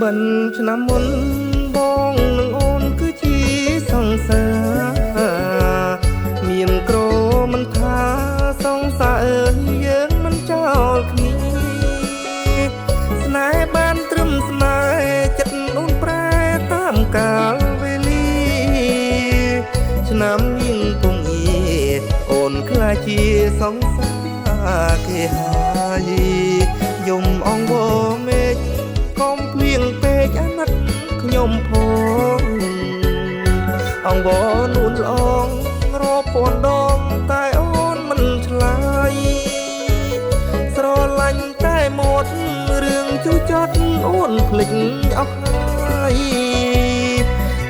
បិណ្ឌឆ្នាំមុនបងនឹងអូនគឺជាសង្សារមានក្រមិនថាសង្សារយើងមិនចោលគ្នាស្នេហ៍បានត្រឹមស្នេហ៍ចិត្តអូនប្រែតាមកាលវេលាឆ្នាំញៀងពងអៀអូនខ្លាចជាសង្សារគេហើយយំអងវមេឃកុំភ្លៀងពេកអាណិតខ្ញុំផងអង្វរនួនល្អងរាប់ពាន់ដងតែអូនមិនឆ្លើយស្រឡាញ់តែមាត់រឿងជូរចត់អូនភ្លេចអស់ហើយ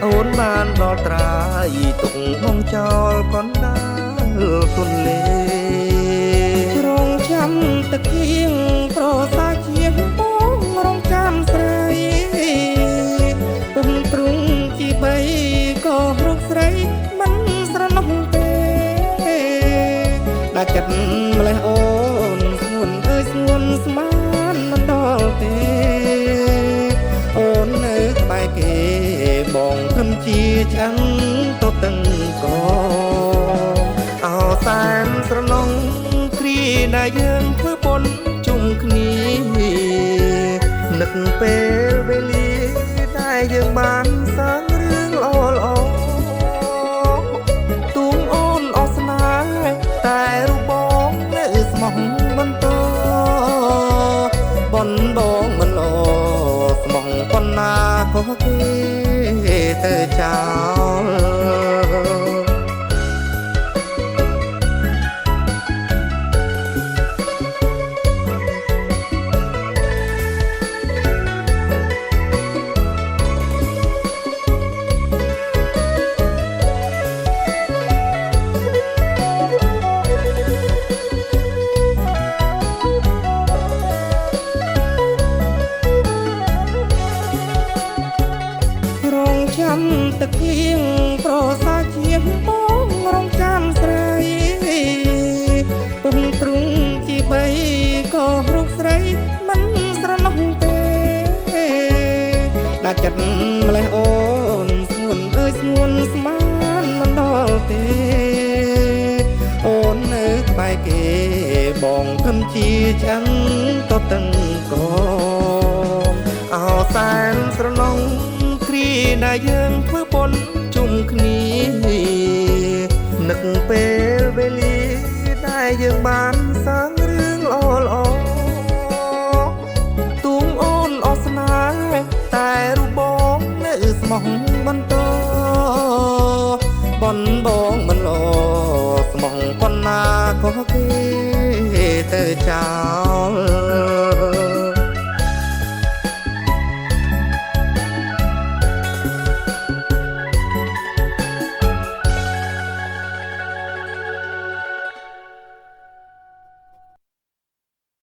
អូនបានដល់ត្រាយទុកបងចោលកណ្ដាលទុនលេរងចាំទឹកគៀងប្រសាជាបងរងចាំស្រីទុំទ្រុងជីបីក៏រកស្រីមិនស្រណុំទេដាច់ចិត្តម្លេះអូនស្ងួនអើយស្ងួនស្មានមិនដល់ទេអូននៅក្បែរគេបងព្រមជាឆ្អឹងទៅតឹងកអោសែនស្រណងគ្រាដែលយើងធ្វើបុណ្យជុំគ្នានឹកពេលវេលាដែលយើងបានសាងរឿងល្អល្អទូងអូនអស់ស្នេហ៍តែរូបបងនៅស្មោះបន្តបនបងមិនល្អស្មោះប៉ុណ្ណាក៏គេទៅចោលចាំទឹកគៀងប្រសាជាបងរងចាំស្រីពុំទ្រុងជីបីក៏រកស្រីមិនស្រណុំទេដាច់ចិត្តម្លេះអូនស្ងួនអើយស្ងួនស្មានមិនដល់ទេអូននៅក្បែរគេបងខំជាឆ្អឹងទៅតឹងកអោសែនស្រណងគ្រាដែលយើងធ្វើបុណ្យ